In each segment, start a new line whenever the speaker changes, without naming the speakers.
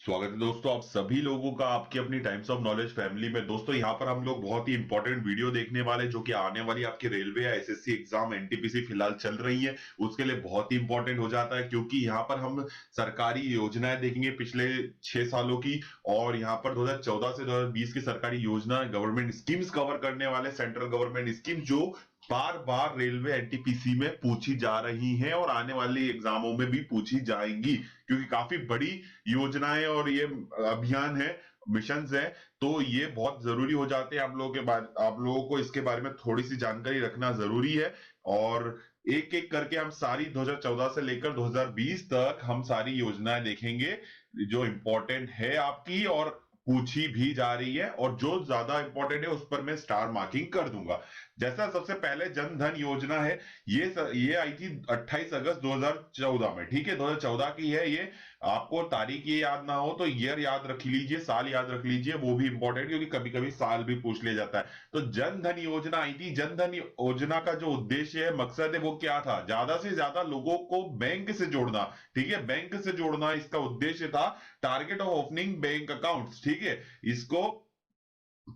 स्वागत है दोस्तों आप सभी लोगों का आपकी अपनी टाइम्स ऑफ नॉलेज फैमिली में। दोस्तों यहाँ पर हम लोग बहुत ही इंपॉर्टेंट वीडियो देखने वाले जो कि आने वाली आपकी रेलवे या एसएससी एग्जाम एनटीपीसी फिलहाल चल रही है उसके लिए बहुत ही इंपॉर्टेंट हो जाता है, क्योंकि यहाँ पर हम सरकारी योजनाएं देखेंगे पिछले 6 सालों की। और यहाँ पर 2014 से 2020 की सरकारी योजना गवर्नमेंट स्कीम्स कवर करने वाले सेंट्रल गवर्नमेंट स्कीम जो बार बार रेलवे एनटीपीसी में पूछी जा रही हैं और आने वाली एग्जामों में भी पूछी जाएंगी, क्योंकि काफी बड़ी योजनाएं और ये अभियान है, मिशंस है। तो ये बहुत जरूरी हो जाते हैं। आप लोगों को इसके बारे में थोड़ी सी जानकारी रखना जरूरी है। और एक एक करके हम सारी 2014 से लेकर 2020 तक हम सारी योजनाएं देखेंगे जो इंपॉर्टेंट है आपकी और पूछी भी जा रही है, और जो ज्यादा इंपॉर्टेंट है उस पर मैं स्टार मार्किंग कर दूंगा। जैसा सबसे पहले जन धन योजना है, ये आई थी 28 अगस्त 2014 में। ठीक है, 2014 की है ये। आपको तारीख ये याद ना हो तो ईयर याद रख लीजिए, साल याद रख लीजिए, वो भी इंपॉर्टेंट, क्योंकि कभी कभी साल भी पूछ लिया जाता है। तो जन धन योजना आई थी। जन धन योजना का जो उद्देश्य है, मकसद है, वो क्या था? ज्यादा से ज्यादा लोगों को बैंक से जोड़ना। ठीक है, बैंक से जोड़ना इसका उद्देश्य था। Target of opening bank accounts. ठीक है, इसको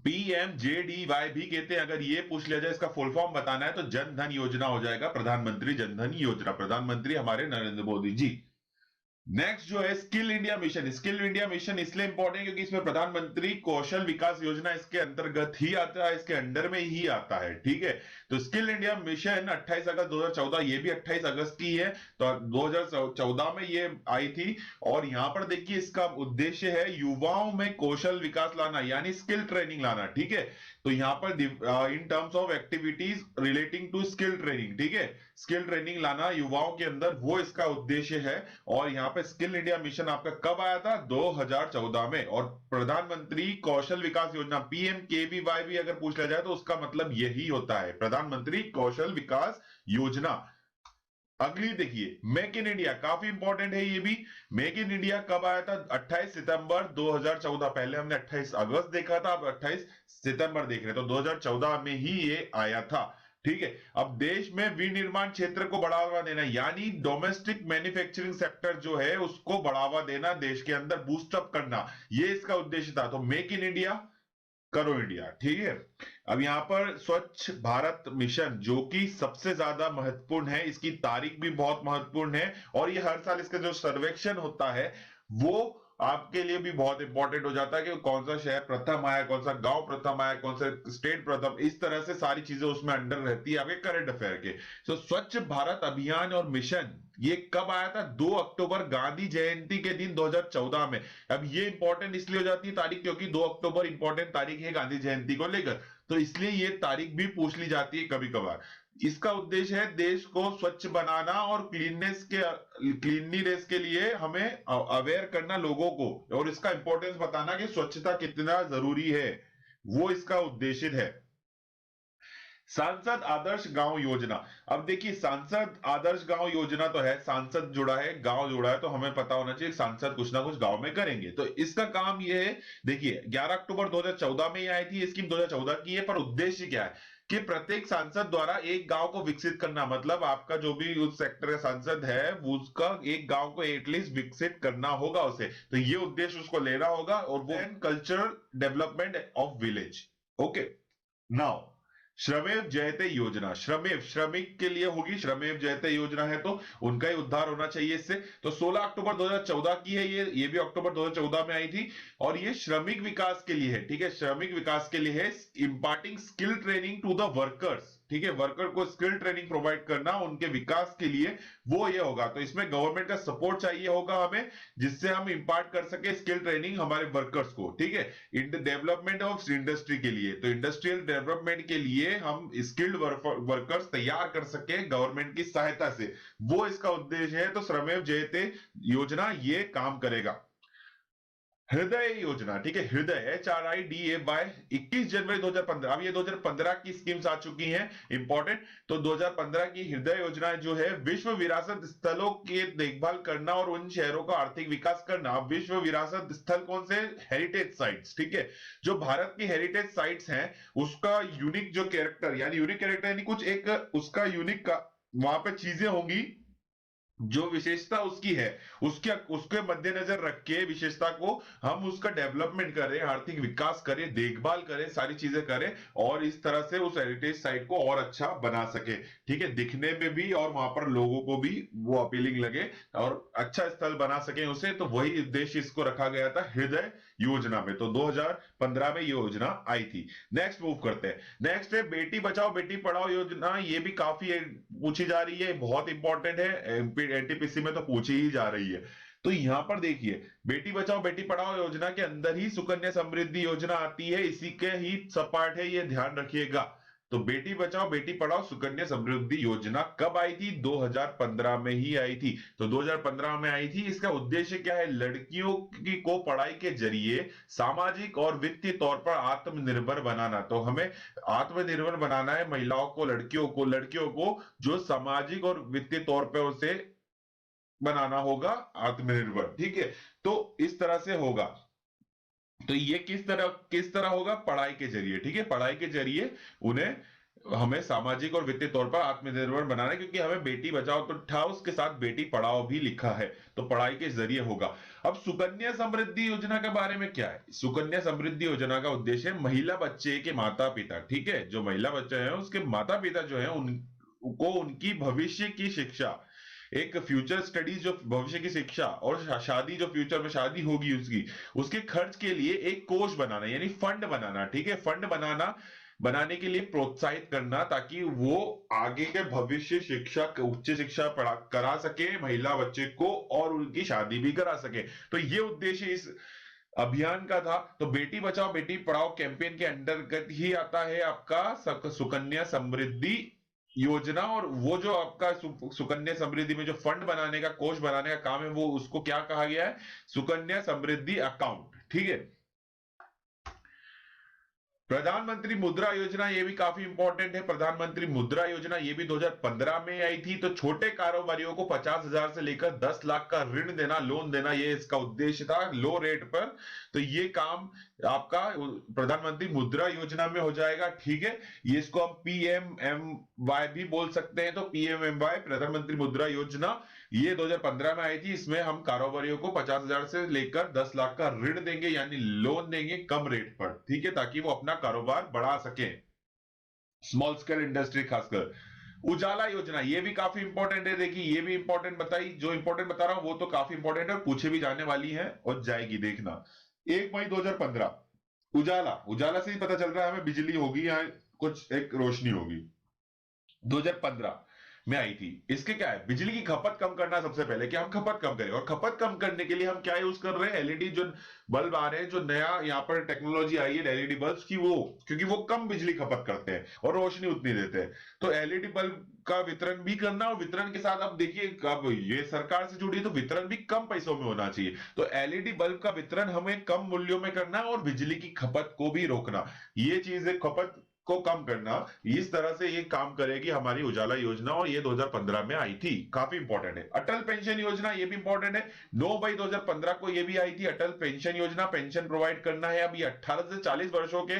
पीएमजेडीवाई भी कहते हैं। अगर ये पूछ लिया जाए इसका फुल फॉर्म बताना है तो जन धन योजना हो जाएगा, प्रधानमंत्री जन धन योजना। प्रधानमंत्री हमारे नरेंद्र मोदी जी। नेक्स्ट जो है skill India mission. Skill India mission इसलिए इंपॉर्टेंट क्योंकि इसमें प्रधानमंत्री कौशल विकास योजना इसके अंतर्गत ही आता है, इसके अंडर में ही आता है। ठीक है, तो स्किल इंडिया मिशन 28 अगस्त 2014, ये भी 28 अगस्त की है। तो 2014 में ये आई थी। और यहां पर देखिए इसका उद्देश्य है युवाओं में कौशल विकास लाना, यानी स्किल ट्रेनिंग लाना। ठीक है, तो यहां पर in terms of activities relating to skill training, ठीक है, स्किल ट्रेनिंग लाना युवाओं के अंदर, वो इसका उद्देश्य है। और यहाँ पे स्किल इंडिया मिशन आपका कब आया था? 2014 में। और प्रधानमंत्री कौशल विकास योजना पीएमकेवीवाई भी अगर पूछ लिया जाए तो उसका मतलब यही होता है, प्रधानमंत्री कौशल विकास योजना। अगली देखिए मेक इन इंडिया, काफी इंपॉर्टेंट है ये भी। मेक इन इंडिया कब आया था? 28 सितंबर 2014। पहले हमने 28 अगस्त देखा था, अब 28 सितंबर देख रहे हैं, तो 2014 में ही ये आया था। ठीक है, अब देश में विनिर्माण क्षेत्र को बढ़ावा देना, यानी डोमेस्टिक मैन्युफैक्चरिंग सेक्टर जो है उसको बढ़ावा देना, देश के अंदर बूस्टअप करना, ये इसका उद्देश्य था। तो मेक इन इंडिया, करो इंडिया। ठीक है, अब यहां पर स्वच्छ भारत मिशन जो कि सबसे ज्यादा महत्वपूर्ण है, इसकी तारीख भी बहुत महत्वपूर्ण है। और ये हर साल इसका जो सर्वेक्षण होता है वो आपके लिए भी बहुत इंपॉर्टेंट हो जाता है कि कौन सा शहर प्रथम आया, कौन सा गांव प्रथम आया, कौन सा स्टेट प्रथम, इस तरह से सारी चीजें उसमें अंडर रहती है आपके करंट अफेयर के। तो स्वच्छ भारत अभियान और मिशन ये कब आया था? 2 अक्टूबर गांधी जयंती के दिन 2014 में। अब ये इंपॉर्टेंट इसलिए हो जाती है तारीख क्योंकि 2 अक्टूबर इंपॉर्टेंट तारीख है गांधी जयंती को लेकर, तो इसलिए ये तारीख भी पूछ ली जाती है कभी कभार। इसका उद्देश्य है देश को स्वच्छ बनाना और क्लीनलीनेस के लिए हमें अवेयर करना लोगों को, और इसका इंपॉर्टेंस बताना कि स्वच्छता कितना जरूरी है, वो इसका उद्देश्य है। सांसद आदर्श गांव योजना। अब देखिए सांसद आदर्श गांव योजना तो है, सांसद जुड़ा है, गांव जुड़ा है, तो हमें पता होना चाहिए सांसद कुछ ना कुछ गांव में करेंगे। तो इसका काम ये है, देखिए 11 अक्टूबर 2014 में ये आई थी, ये स्कीम 2014 की है, पर उद्देश्य क्या है कि प्रत्येक सांसद द्वारा एक गांव को विकसित करना, मतलब आपका जो भी उस सेक्टर का सांसद है उसका एक गांव को एटलीस्ट विकसित करना होगा उसे, तो ये उद्देश्य उसको लेना होगा। और वो cultural development of village. Okay, now Shramev Jayate योजना, श्रमेव श्रमिक के लिए होगी, श्रमेव जयते योजना है तो उनका ही उद्धार होना चाहिए इससे। तो 16 अक्टूबर 2014 की है ये भी अक्टूबर 2014 में आई थी। और ये श्रमिक विकास के लिए है। ठीक है, श्रमिक विकास के लिए है, imparting skill training to the workers. ठीक है, वर्कर को स्किल ट्रेनिंग प्रोवाइड करना उनके विकास के लिए, वो ये होगा। तो इसमें गवर्नमेंट का सपोर्ट चाहिए होगा हमें, जिससे हम इंपार्ट कर सके स्किल ट्रेनिंग हमारे वर्कर्स को। ठीक है, इन डेवलपमेंट ऑफ इंडस्ट्री के लिए, तो इंडस्ट्रियल डेवलपमेंट के लिए हम स्किल्ड वर्कर्स तैयार कर सके गवर्नमेंट की सहायता से, वो इसका उद्देश्य है। तो श्रमेव जयते योजना ये काम करेगा। हृदय योजना, ठीक है, हृदय HRIDAY 21 जनवरी 2015। अब ये 2015 की स्कीम्स आ चुकी हैं इंपॉर्टेंट। तो 2015 की हृदय योजना जो है विश्व विरासत स्थलों की देखभाल करना और उन शहरों का आर्थिक विकास करना। अब विश्व विरासत स्थल कौन से? Heritage sites. ठीक है, जो भारत की हेरिटेज साइट्स हैं उसका यूनिक जो कैरेक्टर, यानी यूनिक कैरेक्टर यानी कुछ एक उसका यूनिक का वहां पे चीजें होंगी जो विशेषता उसकी है, उसके उसके मद्देनजर रख के विशेषता को हम उसका डेवलपमेंट करें, आर्थिक विकास करें, देखभाल करें, सारी चीजें करें और इस तरह से उस हेरिटेज साइट को और अच्छा बना सके। ठीक है, दिखने में भी और वहां पर लोगों को भी वो अपीलिंग लगे और अच्छा स्थल बना सके उसे। तो वही उद्देश्य इसको रखा गया था हृदय योजना में। तो 2015 में ये योजना आई थी। नेक्स्ट मूव करते हैं। नेक्स्ट है बेटी बचाओ बेटी पढ़ाओ योजना। ये भी काफी पूछी जा रही है, बहुत इंपॉर्टेंट है, एनटीपीसी में तो पूछी ही जा रही है। तो यहां पर देखिए, बेटी बचाओ बेटी पढ़ाओ योजना के अंदर ही सुकन्या समृद्धि योजना आती है, इसी के ही सब पार्ट है, ये ध्यान रखिएगा। तो बेटी बचाओ बेटी पढ़ाओ सुकन्या समृद्धि योजना कब आई थी? 2015 में ही आई थी। तो 2015 में आई थी। इसका उद्देश्य क्या है? लड़कियों की को पढ़ाई के जरिए सामाजिक और वित्तीय तौर पर आत्मनिर्भर बनाना। तो हमें आत्मनिर्भर बनाना है महिलाओं को, लड़कियों को जो सामाजिक और वित्तीय तौर पर उसे बनाना होगा आत्मनिर्भर। ठीक है, तो इस तरह से होगा। तो ये किस तरह होगा? पढ़ाई के जरिए। ठीक है, पढ़ाई के जरिए उन्हें हमें सामाजिक और वित्तीय तौर पर आत्मनिर्भर बनाना है, क्योंकि हमें बेटी बचाओ तो था, उसके साथ बेटी पढ़ाओ भी लिखा है। तो पढ़ाई के जरिए होगा। अब सुकन्या समृद्धि योजना के बारे में क्या है? सुकन्या समृद्धि योजना का उद्देश्य है महिला बच्चे के माता पिता, ठीक है, जो महिला बच्चे हैं उसके माता पिता जो है उनको उनकी भविष्य की शिक्षा, एक फ्यूचर स्टडीज जो भविष्य की शिक्षा और शादी जो फ्यूचर में शादी होगी उसकी, उसके खर्च के लिए एक कोष बनाना, यानी फंड बनाना। ठीक है, फंड बनाने के लिए प्रोत्साहित करना, ताकि वो आगे के भविष्य शिक्षा, उच्च शिक्षा पढ़ा करा सके महिला बच्चे को और उनकी शादी भी करा सके। तो ये उद्देश्य इस अभियान का था। तो बेटी बचाओ बेटी पढ़ाओ कैंपेन के अंतर्गत ही आता है आपका सुकन्या समृद्धि योजना। और वो जो आपका सुकन्या समृद्धि में जो फंड बनाने का, कोष बनाने का काम है, वो उसको क्या कहा गया है? सुकन्या समृद्धि अकाउंट। ठीक है, प्रधानमंत्री मुद्रा योजना, ये भी काफी इंपॉर्टेंट है। प्रधानमंत्री मुद्रा योजना ये भी 2015 में आई थी। तो छोटे कारोबारियों को 50,000 से लेकर 10 लाख का ऋण देना, लोन देना, ये इसका उद्देश्य था, लो रेट पर। तो ये काम आपका प्रधानमंत्री मुद्रा योजना में हो जाएगा। ठीक है, ये इसको हम पीएमएमवाई भी बोल सकते हैं। तो पीएमएमवाई, प्रधानमंत्री मुद्रा योजना, ये 2015 में आई थी। इसमें हम कारोबारियों को 50,000 से लेकर 10 लाख का ऋण देंगे, यानी लोन देंगे कम रेट पर। ठीक है, ताकि वो अपना कारोबार बढ़ा सके, स्मॉल स्केल इंडस्ट्री खासकर। उजाला योजना ये भी काफी इंपॉर्टेंट है। देखिए, ये भी इंपॉर्टेंट बताई, जो इंपॉर्टेंट बता रहा हूं वो तो काफी इंपॉर्टेंट है और पूछे भी जाने वाली है और जाएगी, देखना। 1 मई 2015, उजाला, उजाला से ही पता चल रहा है हमें बिजली होगी या कुछ एक रोशनी होगी। 2015 में आई थी। इसके क्या है? बिजली की खपत कम करना। सबसे पहले कि हम खपत कम करें, और खपत कम करने के लिए हम क्या यूज कर रहे हैं? एलईडी जो बल्ब आ रहे हैं, जो नया यहाँ पर टेक्नोलॉजी आई है एलईडी बल्ब की, वो क्योंकि वो कम बिजली खपत करते हैं और रोशनी उतनी देते हैं। तो एलईडी बल्ब का वितरण भी करना, और वितरण के साथ अब देखिए, अब ये सरकार से जुड़ी है तो वितरण भी कम पैसों में होना चाहिए। तो एलईडी बल्ब का वितरण हमें कम मूल्यों में करना और बिजली की खपत को भी रोकना, ये चीजें खपत को कम करना, इस तरह से ये काम करेगी हमारी उजाला योजना। और ये 2015 में आई थी, काफी इंपॉर्टेंट है। अटल पेंशन योजना ये भी इंपॉर्टेंट है। 9 मई 2015 को ये भी आई थी, अटल पेंशन योजना। पेंशन प्रोवाइड करना है। अब ये 18 से 40 वर्षों के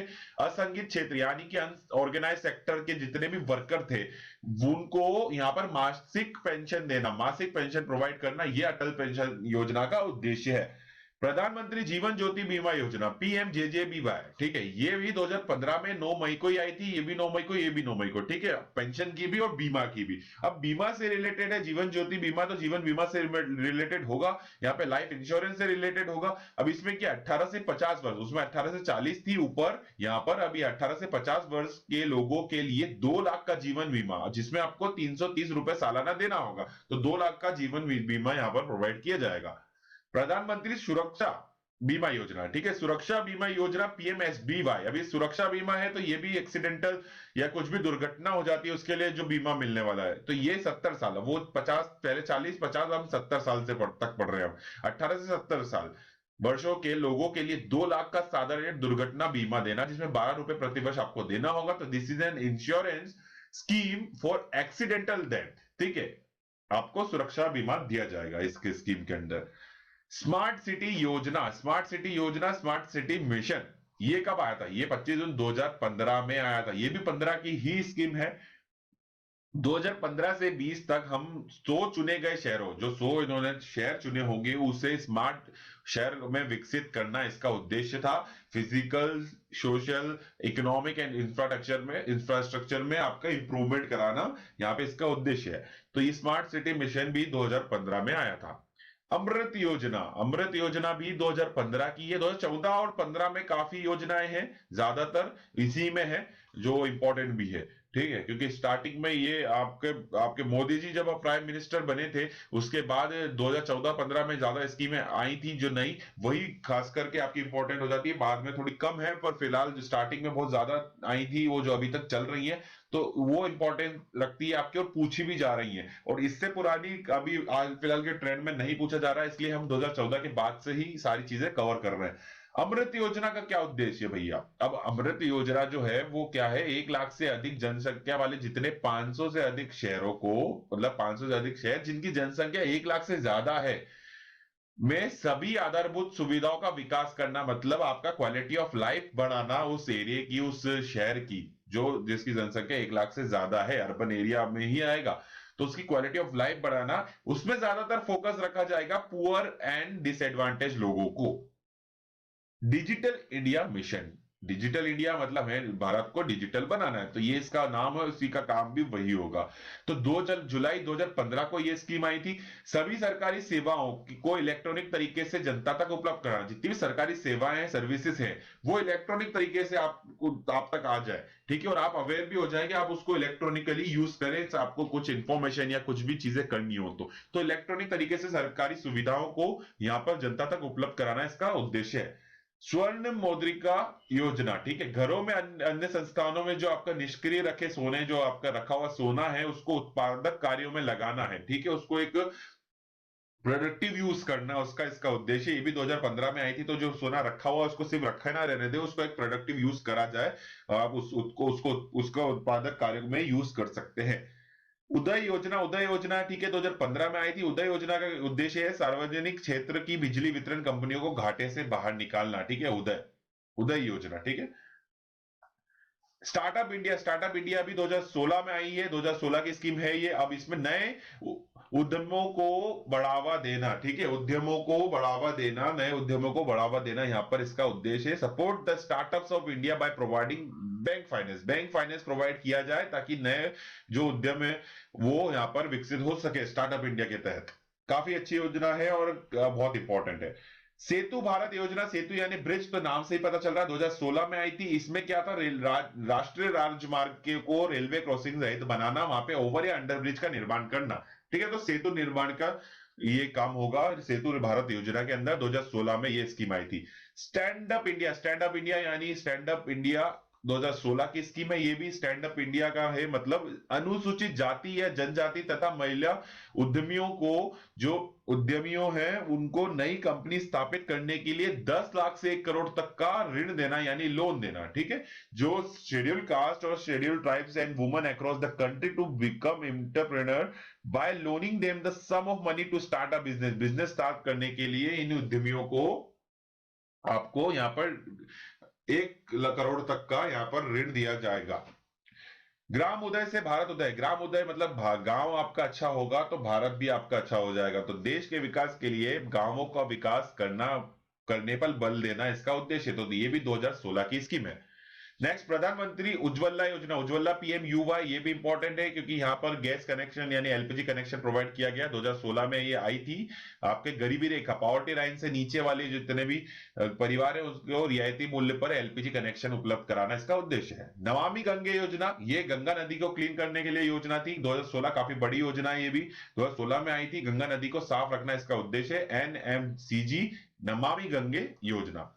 असंगठित क्षेत्र, यानी कि ऑर्गेनाइज सेक्टर के जितने भी वर्कर थे, उनको यहाँ पर मासिक पेंशन देना, मासिक पेंशन प्रोवाइड करना, ये अटल पेंशन योजना का उद्देश्य है। प्रधानमंत्री जीवन ज्योति बीमा योजना, पीएमजेजेबीवाई, ठीक है, ये भी 2015 में 9 मई को ही आई थी। ये भी 9 मई को, ये भी 9 मई को। ठीक है, पेंशन की भी और बीमा की भी। अब बीमा से रिलेटेड है जीवन ज्योति बीमा, तो जीवन बीमा से रिलेटेड होगा, यहाँ पे लाइफ इंश्योरेंस से रिलेटेड होगा। अब इसमें क्या, 18 से 50 वर्ष, उसमें 18 से 40 थी ऊपर, यहाँ पर अभी 18 से 50 वर्ष के लोगों के लिए 2 लाख का जीवन बीमा, जिसमें आपको 330 रुपए सालाना देना होगा। तो 2 लाख का जीवन बीमा यहाँ पर प्रोवाइड किया जाएगा। प्रधानमंत्री सुरक्षा बीमा योजना, ठीक है, सुरक्षा बीमा योजना, पीएमएसबीवाई। अभी सुरक्षा बीमा है तो ये भी एक्सीडेंटल या कुछ भी दुर्घटना हो जाती है उसके लिए जो बीमा मिलने वाला है। तो ये 70 साल, वो 50, पहले 40 50, हम 70 साल से तक पढ़ रहे हैं। 18 से 70 साल वर्षों के लोगों के लिए 2 लाख का साधारण दुर्घटना बीमा देना, जिसमें 12 रुपए प्रति वर्ष आपको देना होगा। तो this is an insurance scheme for accidental death. ठीक है, आपको सुरक्षा बीमा दिया जाएगा इसके स्कीम के अंदर। स्मार्ट सिटी योजना, स्मार्ट सिटी योजना, स्मार्ट सिटी मिशन, ये कब आया था? ये 25 जून 2015 में आया था। ये भी 15 की ही स्कीम है। 2015 से 20 तक हम 100 चुने गए शहरों, जो 100 इन्होंने शहर चुने होंगे, उसे स्मार्ट शहर में विकसित करना इसका उद्देश्य था। Physical, social, economic and infrastructure में आपका इंप्रूवमेंट कराना यहाँ पे इसका उद्देश्य है। तो ये स्मार्ट सिटी मिशन भी 2015 में आया था। अमृत योजना भी 2015 की है। 2014 और 15 में काफी योजनाएं हैं, ज्यादातर इसी में है, जो इंपॉर्टेंट भी है। ठीक है, क्योंकि स्टार्टिंग में ये आपके आपके मोदी जी जब प्राइम मिनिस्टर बने थे, उसके बाद 2014-15 में ज्यादा स्कीमें आई थी जो नई, वही खास करके आपकी इंपॉर्टेंट हो जाती है। बाद में थोड़ी कम है, पर फिलहाल जो स्टार्टिंग में बहुत ज्यादा आई थी, वो जो अभी तक चल रही है, तो वो इंपॉर्टेंट लगती है आपकी और पूछी भी जा रही है। और इससे पुरानी अभी आज फिलहाल के ट्रेंड में नहीं पूछा जा रहा है, इसलिए हम 2014 के बाद से ही सारी चीजें कवर कर रहे हैं। अमृत योजना का क्या उद्देश्य है भैया? अब अमृत योजना जो है वो क्या है, 1 लाख से अधिक जनसंख्या वाले जितने 500 से अधिक शहरों को, मतलब 500 से अधिक शहर जिनकी जनसंख्या 1 लाख से ज्यादा है, में सभी आधारभूत सुविधाओं का विकास करना, मतलब आपका क्वालिटी ऑफ लाइफ बढ़ाना उस एरिया की, उस शहर की, जो जिसकी जनसंख्या 1 लाख से ज्यादा है, अर्बन एरिया में ही आएगा, तो उसकी क्वालिटी ऑफ लाइफ बढ़ाना, उसमें ज्यादातर फोकस रखा जाएगा पुअर एंड डिसएडवांटेज लोगों को। Digital India mission, digital India मतलब है भारत को डिजिटल बनाना है, तो ये इसका नाम है, उसी का काम भी वही होगा। तो 2 जुलाई 2015 को ये स्कीम आई थी। सभी सरकारी सेवाओं को इलेक्ट्रॉनिक तरीके से जनता तक उपलब्ध कराना, जितनी भी सरकारी सेवाएं हैं, सर्विसेज हैं, वो इलेक्ट्रॉनिक तरीके से आप तक आ जाए। ठीक है, और आप अवेयर भी हो जाएंगे, आप उसको इलेक्ट्रॉनिकली यूज करें, तो आपको कुछ इंफॉर्मेशन या कुछ भी चीजें करनी हो तो इलेक्ट्रॉनिक तरीके से सरकारी सुविधाओं को यहाँ पर जनता तक उपलब्ध कराना इसका उद्देश्य है। स्वर्ण मौद्रिका योजना, ठीक है, घरों में अन्य संस्थानों में जो आपका निष्क्रिय रखे सोने, जो आपका रखा हुआ सोना है, उसको उत्पादक कार्यों में लगाना है। ठीक है, उसको एक प्रोडक्टिव यूज करना, उसका इसका उद्देश्य। ये भी 2015 में आई थी। तो जो सोना रखा हुआ उसको सिर्फ रखा ना रहने दे, उसको एक प्रोडक्टिव यूज करा जाए, आप उसका उत्पादक कार्यों में यूज कर सकते हैं। उदय योजना, ठीक है, 2015 में आई थी। उदय योजना का उद्देश्य है सार्वजनिक क्षेत्र की बिजली वितरण कंपनियों को घाटे से बाहर निकालना। ठीक है, उदय उदय योजना, ठीक है। स्टार्टअप इंडिया भी 2016 में आई है, 2016 की स्कीम है ये। अब इसमें नए उद्यमों को बढ़ावा देना, ठीक है, उद्यमों को बढ़ावा देना, नए उद्यमों को बढ़ावा देना, यहां पर इसका उद्देश्य है। Support the startups of India by providing bank finance provide किया जाए, ताकि नए जो उद्यम है वो यहां पर विकसित हो सके स्टार्टअप इंडिया के तहत। काफी अच्छी योजना है और बहुत इंपॉर्टेंट है। सेतु भारत योजना, सेतु यानी ब्रिज, तो नाम से ही पता चल रहा है, 2016 में आई थी। इसमें क्या था, राष्ट्रीय राजमार्ग को रेलवे क्रॉसिंग रहित बनाना, वहां पे ओवर या अंडर ब्रिज का निर्माण करना। ठीक है, तो सेतु निर्माण का ये काम होगा सेतु भारत योजना के अंदर। 2016 में ये स्कीम आई थी। स्टैंड अप इंडिया यानी स्टैंड अप इंडिया 2016 की स्कीम है। ये भी स्टैंड अप इंडिया का है, मतलब अनुसूचित जाति या जनजाति तथा महिला उद्यमियों को, जो उद्यमियों हैं उनको नई कंपनी स्थापित करने के लिए 10 लाख से 1 करोड़ तक का ऋण देना, यानी लोन देना। ठीक है, जो शेड्यूल कास्ट और schedule tribes and women across the country to become entrepreneur by loaning them the sum of money to start a business start करने के लिए इन उद्यमियों को आपको यहाँ पर 1 करोड़ तक का यहाँ पर ऋण दिया जाएगा। ग्राम उदय से भारत उदय, ग्राम उदय मतलब गांव आपका अच्छा होगा तो भारत भी आपका अच्छा हो जाएगा। तो देश के विकास के लिए गांवों का विकास करने पर बल देना इसका उद्देश्य। तो ये भी 2016 की स्कीम है। नेक्स्ट, प्रधानमंत्री उज्ज्वला योजना, उज्ज्वला पीएमयूवाई, ये भी इंपॉर्टेंट है क्योंकि यहाँ पर गैस कनेक्शन यानी एलपीजी कनेक्शन प्रोवाइड किया गया। 2016 में ये आई थी। आपके गरीबी रेखा, पॉवर्टी लाइन से नीचे वाले जितने भी परिवार है उसको रियायती मूल्य पर एलपीजी कनेक्शन उपलब्ध कराना इसका उद्देश्य है। नमामि गंगे योजना, ये गंगा नदी को क्लीन करने के लिए योजना थी। 2016 काफी बड़ी योजना है, ये भी 2016 में आई थी। गंगा नदी को साफ रखना इसका उद्देश्य है। एनएमसीजी, नमामि गंगे योजना।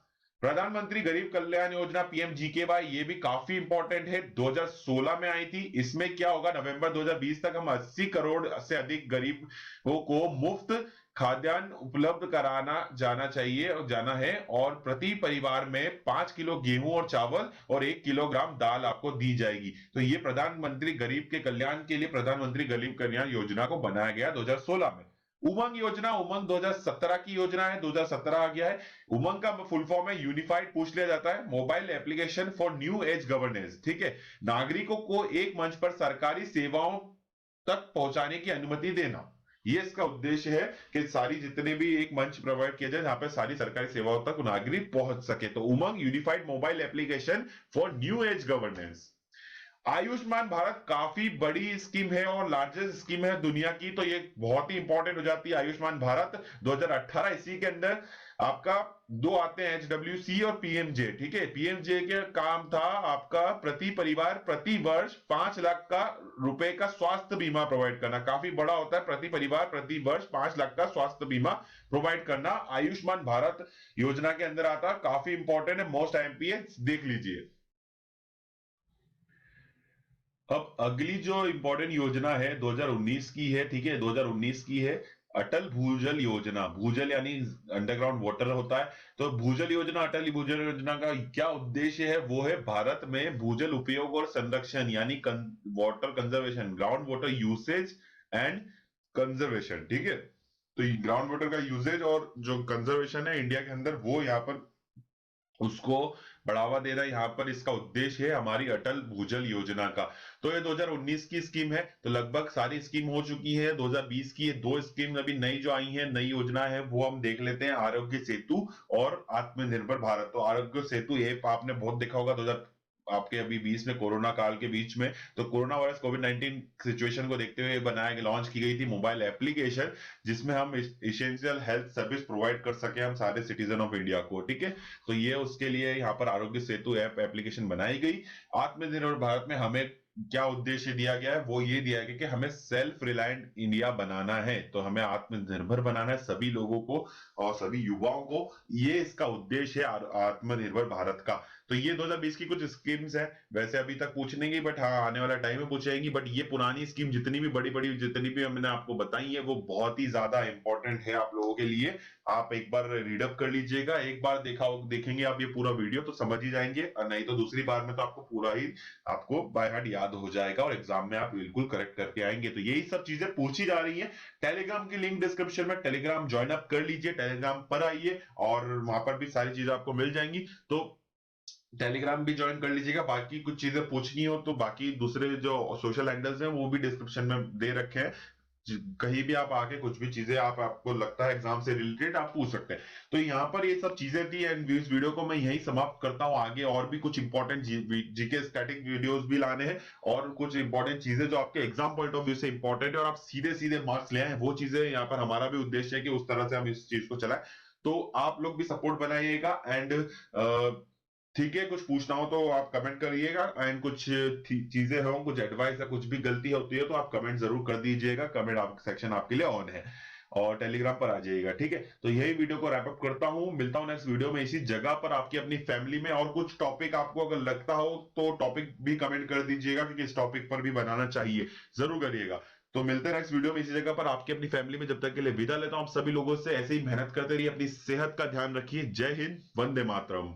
प्रधानमंत्री गरीब कल्याण योजना पीएमजीकेवाई, ये भी काफी इंपॉर्टेंट है, 2016 में आई थी। इसमें क्या होगा, नवंबर 2020 तक हम 80 करोड़ से अधिक गरीबों को मुफ्त खाद्यान्न उपलब्ध कराना जाना चाहिए और जाना है, और प्रति परिवार में 5 किलो गेहूं और चावल और 1 किलोग्राम दाल आपको दी जाएगी। तो ये प्रधानमंत्री गरीब के कल्याण के लिए प्रधानमंत्री गरीब कल्याण योजना को बनाया गया 2016 में। उमंग योजना, उमंग 2017 की योजना है, 2017 आ गया है। उमंग का फुल फॉर्म है यूनिफाइड, पूछ लिया जाता है, mobile application for new age governance. ठीक है, नागरिकों को एक मंच पर सरकारी सेवाओं तक पहुंचाने की अनुमति देना। ये इसका उद्देश्य है कि सारी जितने भी एक मंच प्रोवाइड किया जाए जहां पे सारी सरकारी सेवाओं तक नागरिक पहुंच सके। तो Umang unified mobile application for new age governance. Ayushman Bharat काफी बड़ी स्कीम है और लार्जेस्ट स्कीम है दुनिया की, तो ये बहुत ही इंपॉर्टेंट हो जाती है आयुष्मान भारत 2018। इसी के अंदर आपका दो आते हैं, HWC और PMJ। ठीक है, PMJ के काम था आपका प्रति परिवार प्रति वर्ष 5 लाख का रुपए का स्वास्थ्य बीमा प्रोवाइड करना। काफी बड़ा होता है, प्रति परिवार प्रति वर्ष 5 लाख का स्वास्थ्य बीमा प्रोवाइड करना आयुष्मान भारत योजना के अंदर आता है। काफी इंपॉर्टेंट है, मोस्ट IMP है, देख लीजिए। अब अगली जो इंपॉर्टेंट योजना है 2019 की है। ठीक है, 2019 की है अटल भूजल योजना। भूजल यानी अंडरग्राउंड वाटर होता है। तो भूजल योजना, अटल भूजल योजना का क्या उद्देश्य है? वो है भारत में भूजल उपयोग और संरक्षण यानी water conservation, ground water usage and conservation. ठीक है, तो ग्राउंड वाटर का यूसेज और जो कंजर्वेशन है इंडिया के अंदर, वो यहाँ पर उसको बढ़ावा देना यहाँ पर इसका उद्देश्य है हमारी अटल भूजल योजना का। तो ये 2019 की स्कीम है। तो लगभग सारी स्कीम हो चुकी है। 2020 की ये दो स्कीम अभी नई जो आई है, नई योजना है, वो हम देख लेते हैं, आरोग्य सेतु और आत्मनिर्भर भारत। तो आरोग्य सेतु ऐप आपने बहुत देखा होगा 2000 आपके अभी 20 में कोरोना काल के बीच में, तो कोरोना वायरस कोविड-19 सिचुएशन को देखते हुए बनाया लॉन्च की गई थी मोबाइल एप्लीकेशन, जिसमें हम इसेंशियल हेल्थ सर्विस प्रोवाइड कर सके हम सारे सिटीजन ऑफ इंडिया को। ठीक है, तो ये उसके लिए यहाँ पर आरोग्य सेतु ऐप एप्लीकेशन बनाई गई। आत्मनिर्भर भारत में हमें क्या उद्देश्य दिया गया है? वो ये दिया गया कि हमें सेल्फ रिलायंट इंडिया बनाना है। तो हमें आत्मनिर्भर बनाना है सभी लोगों को और सभी युवाओं को। ये इसका उद्देश्य है आत्मनिर्भर भारत का। तो ये 2020 की कुछ स्कीम्स है। वैसे अभी तक पूछ नहीं गई, बट हाँ आने वाला टाइम में पूछेंगी। बट ये पुरानी स्कीम जितनी भी बड़ी बड़ी जितनी भी मैंने आपको बताई है, वो बहुत ही ज्यादा इंपॉर्टेंट है आप लोगों के लिए। आप एक बार रीडअप कर लीजिएगा, एक बार देखेंगे आप ये पूरा वीडियो तो समझ ही जाएंगे, और नहीं तो दूसरी बार में तो आपको पूरा ही आपको बाय हार्ट याद हो जाएगा और एग्जाम में आप बिल्कुल करेक्ट करके आएंगे। तो यही सब चीजें पूछी जा रही है। टेलीग्राम की लिंक डिस्क्रिप्शन में, टेलीग्राम ज्वाइन अप कर लीजिए, टेलीग्राम पर आइए और वहां पर भी सारी चीजें आपको मिल जाएंगी। तो टेलीग्राम भी ज्वाइन कर लीजिएगा। बाकी कुछ चीजें पूछनी हो तो बाकी दूसरे जो सोशल हैंडल्स हैं वो भी डिस्क्रिप्शन में दे रखे हैं। कहीं भी आप आके कुछ भी चीजें आपको लगता है एग्जाम से रिलेटेड आप पूछ सकते हैं। तो यहाँ पर ये सब चीजें थी एंड इस वीडियो को मैं यही समाप्त करता हूँ। आगे और भी कुछ इंपॉर्टेंट जीके स्टैटिक वीडियोस भी लाने हैं और कुछ इंपॉर्टेंट चीजें जो आपके एग्जाम पॉइंट ऑफ व्यू से इंपॉर्टेंट है और आप सीधे सीधे मार्क्स ले आए, वो चीजें यहाँ पर हमारा भी उद्देश्य है कि उस तरह से हम इस चीज को चलाएं। तो आप लोग भी सपोर्ट बनाइएगा एंड ठीक है, कुछ पूछना हो तो आप कमेंट करिएगा एंड कुछ चीजें हो, कुछ एडवाइस या कुछ भी गलती होती है तो आप कमेंट जरूर कर दीजिएगा। कमेंट सेक्शन आपके लिए ऑन है और टेलीग्राम पर आ जाइएगा। ठीक है, तो यही वीडियो को रैप अप करता हूं। मिलता हूं नेक्स्ट वीडियो में इसी जगह पर आपकी अपनी फैमिली में। और कुछ टॉपिक आपको अगर लगता हो तो टॉपिक भी कमेंट कर दीजिएगा कि किस टॉपिक पर भी बनाना चाहिए, जरूर करिएगा। तो मिलते हैं नेक्स्ट वीडियो में इसी जगह पर आपकी अपनी फैमिली में। जब तक के लिए विदा लेता हूं। आप सभी लोगों से ऐसे ही मेहनत करते रहिए, अपनी सेहत का ध्यान रखिए। जय हिंद, वंदे मातरम।